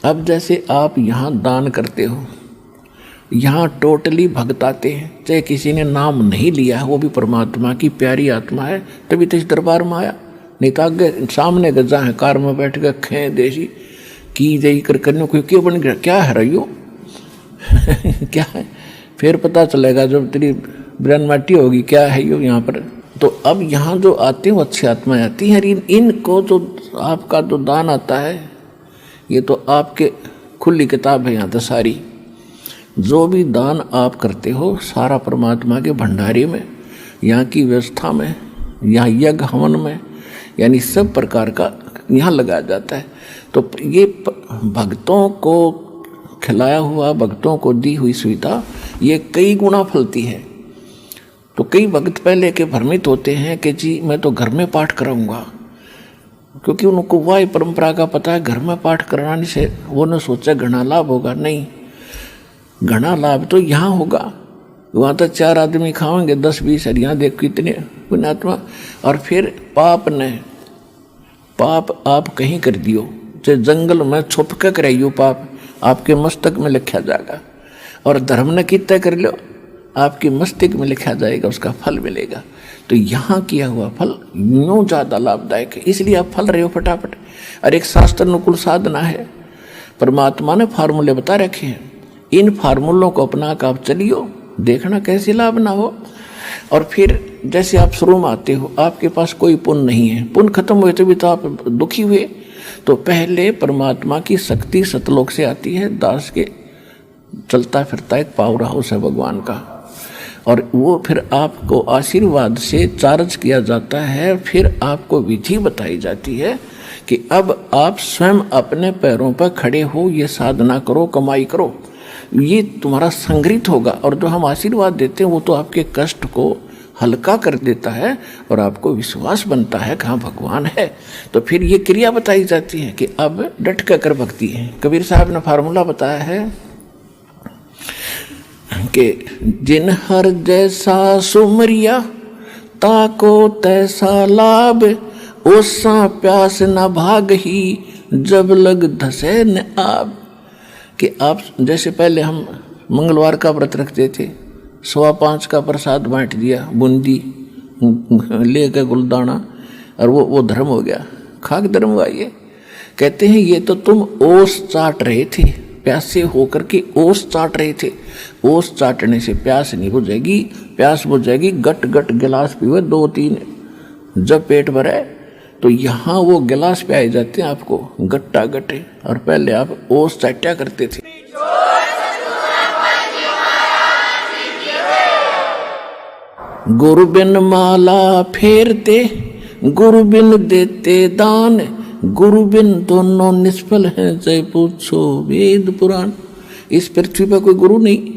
अब जैसे आप यहाँ दान करते हो, यहाँ टोटली भक्त आते हैं, चाहे किसी ने नाम नहीं लिया है, वो भी परमात्मा की प्यारी आत्मा है, तभी तो इस दरबार में आया। नहीं तो आगे सामने गजा है, कार में बैठ के खे देसी की जई कर करने कोई क्यों बन गया, क्या है रही हो क्या है, फिर पता चलेगा जब तेरी ब्रेन माटी होगी क्या है यो यहाँ पर। तो अब यहाँ जो आते हैं वो अच्छी आत्माएं आती हैं। इनको जो आपका जो दान आता है, ये तो आपके खुली किताब है यहाँ तो सारी, जो भी दान आप करते हो सारा परमात्मा के भंडारी में, यहाँ की व्यवस्था में, यहाँ यज्ञ हवन में, यानी सब प्रकार का यहाँ लगाया जाता है। तो ये भक्तों को खिलाया हुआ, भक्तों को दी हुई सुविधा ये कई गुना फलती है। तो कई भक्त पहले के भ्रमित होते हैं कि जी मैं तो घर में पाठ कराऊंगा, क्योंकि उनको वह परंपरा का पता है घर में पाठ कराने से वो न सोचा घना लाभ होगा। नहीं, घना लाभ तो यहाँ होगा, वहाँ तो 4 आदमी खाएंगे 10-20 यहाँ देख कितने पुण्यात्मा। और फिर पाप आप कहीं कर दियो, चाहे जंगल में छुप के कराइयो, पाप आपके मस्तक में लिखा जाएगा। और धर्म ने कितना कर लो, आपके मस्तिष्क में लिखा जाएगा, उसका फल मिलेगा। तो यहाँ किया हुआ फल यूँ ज़्यादा लाभदायक है, इसलिए आप फल रहे हो फटाफट। और एक शास्त्र अनुकूल साधना है, परमात्मा ने फार्मूले बता रखे हैं, इन फार्मूलों को अपना कर आप चलियो, देखना कैसे लाभ ना हो। और फिर जैसे आप शुरू में आते हो, आपके पास कोई पुण्य नहीं है, पुण्य खत्म हुए तभी तो आप दुखी हुए। तो पहले परमात्मा की शक्ति सतलोक से आती है, दास के चलता फिरता एक पावर हाउस है भगवान का, और वो फिर आपको आशीर्वाद से चार्ज किया जाता है। फिर आपको विधि बताई जाती है कि अब आप स्वयं अपने पैरों पर खड़े हो, ये साधना करो, कमाई करो, ये तुम्हारा संग्रहित होगा। और जो हम आशीर्वाद देते हैं वो तो आपके कष्ट को हल्का कर देता है और आपको विश्वास बनता है कि हाँ भगवान है। तो फिर ये क्रिया बताई जाती है कि अब डट कर भक्ति है। कबीर साहब ने फार्मूला बताया है कि जिन हर जैसा सुमरिया ताको तैसा लाभ, ओसा प्यास न भाग ही जब लग धसे न आब। कि आप जैसे पहले हम मंगलवार का व्रत रखते थे, 5:15 का प्रसाद बांट दिया, बूंदी ले गए गुलदाना, और वो धर्म हो गया, खाक धर्म हुआ। ये कहते हैं ये तो तुम ओस चाट रहे थे, प्यासे होकर के ओस चाट रहे थे। ओस चाटने से प्यास नहीं बुझेगी, प्यास बुझेगी गट गट गिलास पीवे 2-3, जब पेट भरे तो यहाँ वो गिलास पियाए जाते हैं आपको गट्टा गट्टे, और पहले आप ओस चाट्या करते थे। गुरु बिन माला फेरते, गुरु बिन देते दान, गुरु बिन दोनों निष्फल हैं, जय पूछो वेद पुराण। इस पृथ्वी पर कोई गुरु नहीं,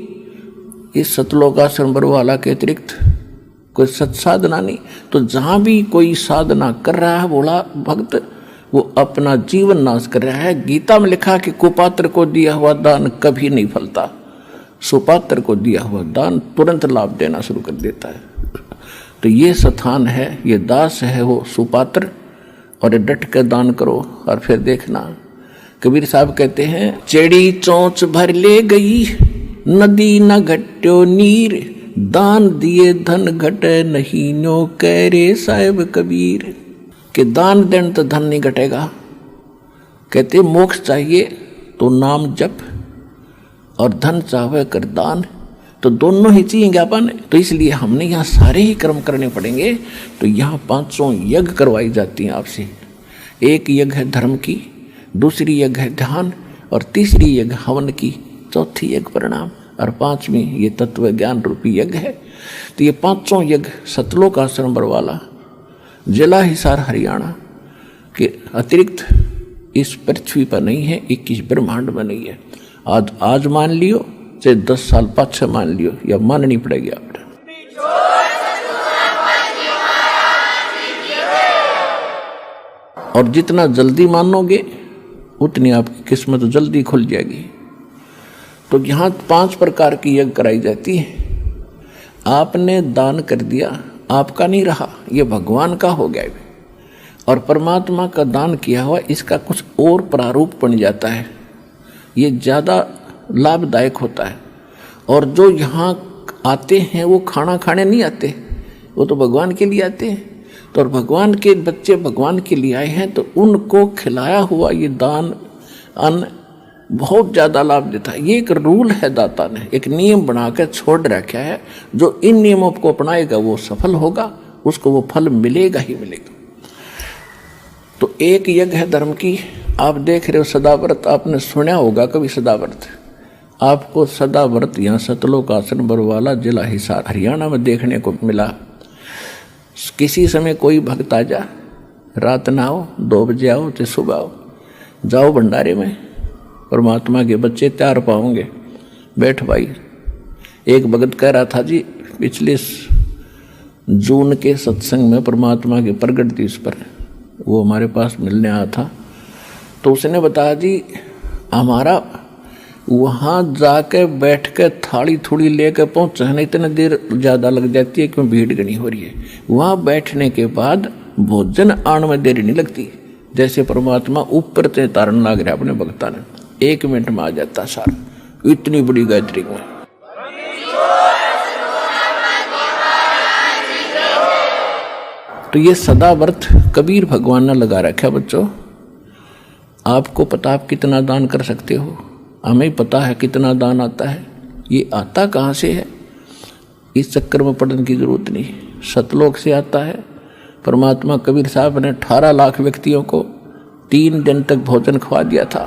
इस सतलोक आश्रम बरवाला के अतिरिक्त कोई सत्साधना नहीं। तो जहाँ भी कोई साधना कर रहा है बोला भक्त, वो अपना जीवन नाश कर रहा है। गीता में लिखा कि कुपात्र को दिया हुआ दान कभी नहीं फलता, सुपात्र को दिया हुआ दान तुरंत लाभ देना शुरू कर देता है। तो ये स्थान है, ये दास है वो सुपात्र, और डट कर दान करो और फिर देखना। कबीर साहब कहते हैं, चेड़ी चोंच भर ले गई नदी न घट्यो नीर, दान दिए धन घटे नहीं नो कह रे साहिब कबीर। कि दान देन तो धन नहीं घटेगा। कहते मोक्ष चाहिए तो नाम जप, और धन चाहे कर दान, तो दोनों ही चाहिए अपन। तो इसलिए हमने यहाँ सारे ही कर्म करने पड़ेंगे। तो यहाँ 500 यज्ञ करवाई जाती हैं आपसे। एक यज्ञ है धर्म की, दूसरी यज्ञ है ध्यान, और तीसरी यज्ञ हवन की, चौथी यज्ञ प्रणाम, और 5वीं ये तत्व ज्ञान रूपी यज्ञ है। तो ये 500 यज्ञ सतलोक आश्रम बरवाला, जिला हिसार हरियाणा के अतिरिक्त इस पृथ्वी पर नहीं है, 21 ब्रह्मांड में नहीं है। आज मान लियो, चाहे 10 साल पाछे मान लियो, या माननी पड़ेगी आप। और जितना जल्दी मानोगे उतनी आपकी किस्मत जल्दी खुल जाएगी। तो यहाँ 5 प्रकार की यज्ञ कराई जाती है। आपने दान कर दिया, आपका नहीं रहा, ये भगवान का हो गया। और परमात्मा का दान किया हुआ इसका कुछ और प्रारूप बन जाता है। ये ज़्यादा लाभदायक होता है। और जो यहाँ आते हैं वो खाना खाने नहीं आते, वो तो भगवान के लिए आते हैं। तो और भगवान के बच्चे भगवान के लिए आए हैं, तो उनको खिलाया हुआ ये दान अन्न बहुत ज़्यादा लाभ देता है। ये एक रूल है, दाता ने एक नियम बना कर छोड़ रखा है। जो इन नियमों को अपनाएगा वो सफल होगा, उसको वो फल मिलेगा ही मिलेगा। तो एक यज्ञ है धर्म की। आप देख रहे हो सदाव्रत, आपने सुना होगा कभी सदाव्रत। आपको सदाव्रत यहाँ सतलोक आश्रम बरवाला जिला हिसार हरियाणा में देखने को मिला। किसी समय कोई भक्त आ जा, रात ना आओ, 2 बजे आओ चाहे सुबह आओ, जाओ भंडारे में, परमात्मा के बच्चे तैयार पाओगे। बैठ भाई। एक भगत कह रहा था जी, पिछले जून के सत्संग में परमात्मा के प्रगट दिवस पर वो हमारे पास मिलने आया था। तो उसने बताया जी हमारा वहाँ जाके बैठ के थाली थोड़ी लेकर पहुँचने इतनी देर ज़्यादा लग जाती है क्यों भीड़ घनी हो रही है। वहाँ बैठने के बाद भोजन आने में देरी नहीं लगती, जैसे परमात्मा ऊपर से तारण लाग रहा अपने भक्ता ने, 1 मिनट में आ जाता सारा, इतनी बड़ी गैदरिंग में। तो ये सदा व्रत कबीर भगवान ने लगा रखा बच्चों। आपको पता आप कितना दान कर सकते हो, हमें पता है कितना दान आता है। ये आता कहाँ से है, इस चक्कर में पढ़ने की जरूरत नहीं। सतलोक से आता है। परमात्मा कबीर साहब ने 18 लाख व्यक्तियों को 3 दिन तक भोजन खवा दिया था।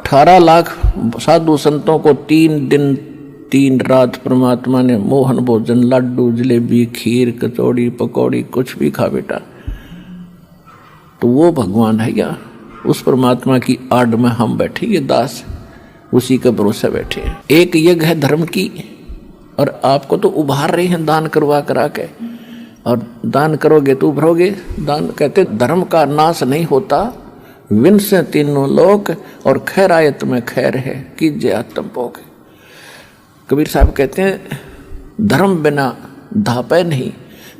18 लाख साधु संतों को 3 दिन 3 रात परमात्मा ने मोहन भोजन, लड्डू, जलेबी, खीर, कचौड़ी, पकौड़ी, कुछ भी खा बेटा। तो वो भगवान है क्या? उस परमात्मा की आड़ में हम बैठे, ये दास उसी के भरोसे बैठे हैं। एक यज्ञ है धर्म की, और आपको तो उभार रहे हैं दान करवा करा के, और दान करोगे तो उभरोगे। दान कहते धर्म का नाश नहीं होता, विन से 3 लोक, और खैरायत में खैर है कीजिए आत्म भोग। कबीर साहब कहते हैं धर्म बिना धापे नहीं,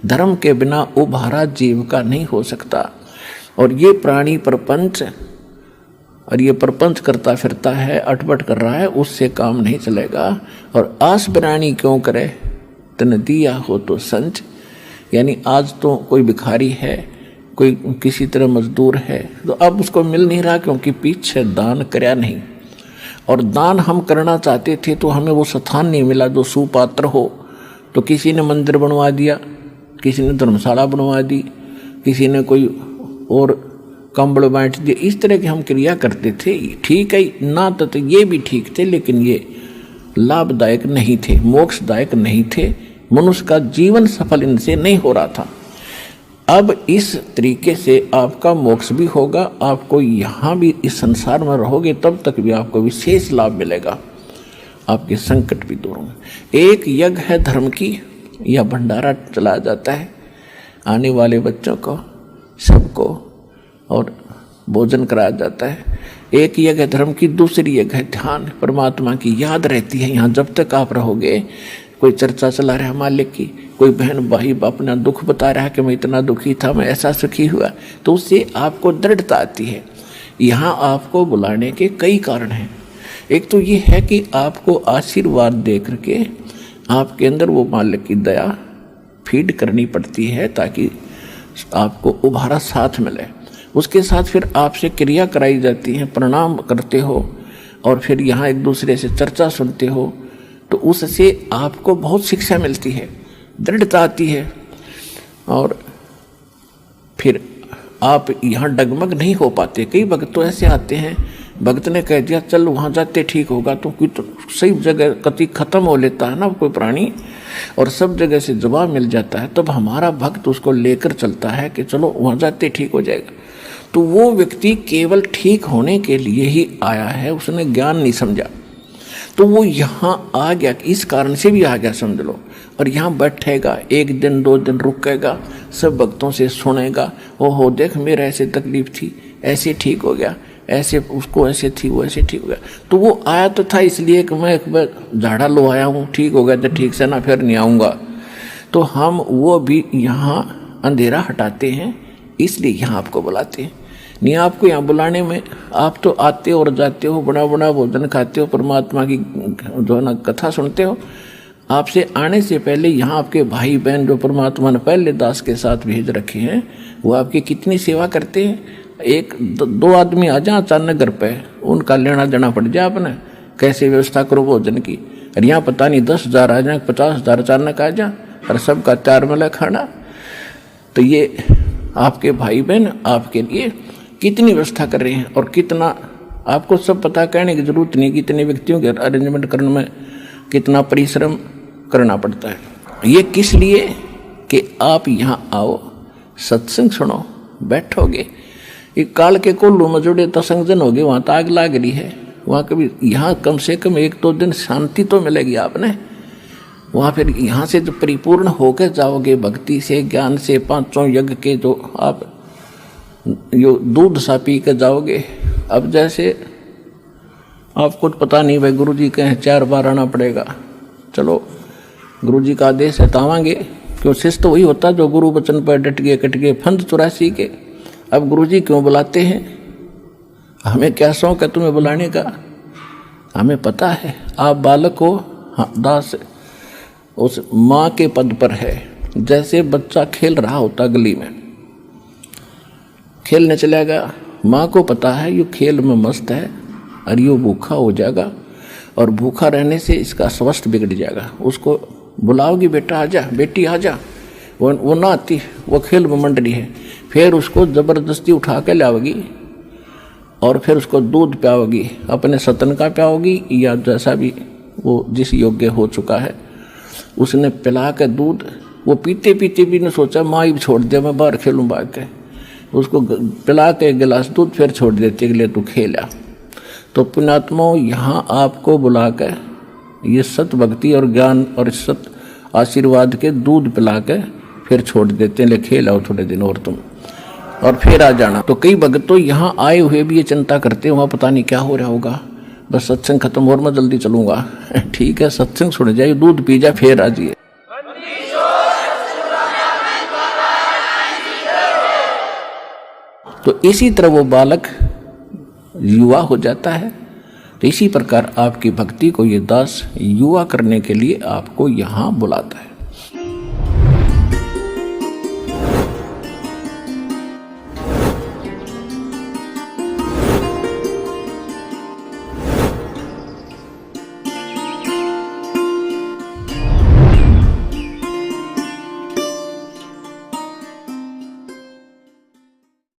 धर्म के बिना उभारा जीव का नहीं हो सकता। और ये प्राणी प्रपंच, और ये प्रपंच करता फिरता है, अटपट कर रहा है, उससे काम नहीं चलेगा। और आस बिरानी क्यों करे, तन दिया हो तो संच। यानी आज तो कोई भिखारी है, कोई किसी तरह मजदूर है, तो अब उसको मिल नहीं रहा क्योंकि पीछे दान करया नहीं। और दान हम करना चाहते थे तो हमें वो स्थान नहीं मिला जो सुपात्र हो। तो किसी ने मंदिर बनवा दिया, किसी ने धर्मशाला बनवा दी, किसी ने कोई और कंबल बांट दिए। इस तरह की हम क्रिया करते थे। ठीक है ना, तो ये भी ठीक थे, लेकिन ये लाभदायक नहीं थे, मोक्षदायक नहीं थे। मनुष्य का जीवन सफल इनसे नहीं हो रहा था। अब इस तरीके से आपका मोक्ष भी होगा, आपको यहाँ भी इस संसार में रहोगे तब तक भी आपको विशेष लाभ मिलेगा, आपके संकट भी दूर होंगे। एक यज्ञ है धर्म की, यह भंडारा चलाया जाता है आने वाले बच्चों को, सबको, और भोजन कराया जाता है। एक यज्ञ है धर्म की, दूसरी यज्ञ है ध्यान। परमात्मा की याद रहती है यहाँ जब तक आप रहोगे। कोई चर्चा चला रहा है मालिक की, कोई बहन भाई अपना दुख बता रहा है कि मैं इतना दुखी था, मैं ऐसा सुखी हुआ, तो उससे आपको दृढ़ता आती है। यहाँ आपको बुलाने के कई कारण हैं। एक तो ये है कि आपको आशीर्वाद दे करके आपके अंदर वो मालिक की दया फीड करनी पड़ती है ताकि आपको उभारा साथ मिले। उसके साथ फिर आपसे क्रिया कराई जाती है, प्रणाम करते हो, और फिर यहाँ एक दूसरे से चर्चा सुनते हो, तो उससे आपको बहुत शिक्षा मिलती है, दृढ़ता आती है। और फिर आप यहाँ डगमग नहीं हो पाते। कई भक्त तो ऐसे आते हैं, भक्त ने कह दिया चल वहाँ जाते ठीक होगा, तो कोई तो सही जगह कति खत्म हो लेता है ना कोई प्राणी, और सब जगह से जवाब मिल जाता है, तब हमारा भक्त उसको लेकर चलता है कि चलो वहाँ जाते ठीक हो जाएगा। तो वो व्यक्ति केवल ठीक होने के लिए ही आया है, उसने ज्ञान नहीं समझा, तो वो यहाँ आ गया, इस कारण से भी आ गया समझ लो। और यहाँ बैठेगा, 1 दिन 2 दिन रुकेगा, सब भक्तों से सुनेगा, ओहो देख मेरा ऐसे तकलीफ थी, ऐसे ठीक हो गया, ऐसे उसको ऐसे थी, वो ऐसे ठीक हो गया। तो वो आया तो था इसलिए कि मैं एक बार झाड़ा लो आया हूँ, ठीक हो गया तो ठीक से ना, फिर नहीं आऊँगा। तो हम वो भी यहाँ अंधेरा हटाते हैं, इसलिए यहाँ आपको बुलाते हैं। नहीं आपको यहाँ बुलाने में, आप तो आते हो और जाते हो, बड़ा बड़ा भोजन खाते हो, परमात्मा की जो है ना कथा सुनते हो। आपसे आने से पहले यहाँ आपके भाई बहन जो परमात्मा ने पहले दास के साथ भेज रखे हैं, वो आपकी कितनी सेवा करते हैं। एक दो आदमी आ जाए अचानक घर पे, उनका लेना देना पड़ जाए अपने, कैसे व्यवस्था करो भोजन की। और यहाँ पता नहीं 10,000 आ जाए, 50,000 अचानक आ जाए और सबका 4 मिला खाना। तो ये आपके भाई बहन आपके लिए कितनी व्यवस्था कर रहे हैं। और कितना आपको सब पता, कहने की जरूरत नहीं कितने व्यक्तियों के अरेंजमेंट करने में कितना परिश्रम करना पड़ता है। ये किस लिए कि आप यहाँ आओ, सत्संग सुनो, बैठोगे। एक काल के कोल्लू में जुड़े तो संगजन हो गए, वहाँ तो आग लाग रही है। वहाँ कभी यहाँ कम से कम 1-2 दिन शांति तो मिलेगी आपने। वहाँ फिर यहाँ से जो परिपूर्ण होकर जाओगे भक्ति से, ज्ञान से, 5 यज्ञ के जो आप यो दूध सा पी कर जाओगे। अब जैसे आपको पता नहीं भाई गुरु जी कहें 4 बार आना पड़ेगा, चलो गुरु जी का आदेश है तो आवांगे, क्यों शिष्य तो वही होता जो गुरु वचन पर डट गए, कट गए, फंद 84 के। अब गुरु जी क्यों बुलाते हैं, हमें क्या शौक है तुम्हें बुलाने का, हमें पता है आप बालक हो। हाँ, दास उस माँ के पद पर है। जैसे बच्चा खेल रहा होता गली में, खेलने चला गया, माँ को पता है ये खेल में मस्त है और ये भूखा हो जाएगा और भूखा रहने से इसका स्वास्थ्य बिगड़ जाएगा। उसको बुलाओगी बेटा आजा, बेटी आजा, वो ना आती, वो खेल में मंड रही है। फिर उसको ज़बरदस्ती उठा के लाओगी और फिर उसको दूध पियाओगी, अपने सतन का पियाओगी या जैसा भी वो जिस योग्य हो चुका है उसने पिला के दूध। वो पीते पीते भी ने सोचा माँ ही छोड़ दे, मैं बाहर खेलूँ भाग के, उसको पिला के गिलास दूध फिर छोड़ देते कि ले तू खेला। तो पुण्यात्माओं यहाँ आपको बुला कर ये सत भक्ति और ज्ञान और सत आशीर्वाद के दूध पिला के फिर छोड़ देते हैं, ले खेल आओ थोड़े दिन और तुम, और फिर आ जाना। तो कई भक्त तो यहाँ आए हुए भी ये चिंता करते हैं वहाँ पता नहीं क्या हो रहा होगा, बस सत्संग खत्म और मैं जल्दी चलूँगा। ठीक है, सत्संग सुन जाइए, दूध पी जाए, फिर आ जाइए। तो इसी तरह वो बालक युवा हो जाता है। तो इसी प्रकार आपकी भक्ति को ये दास युवा करने के लिए आपको यहाँ बुलाता है।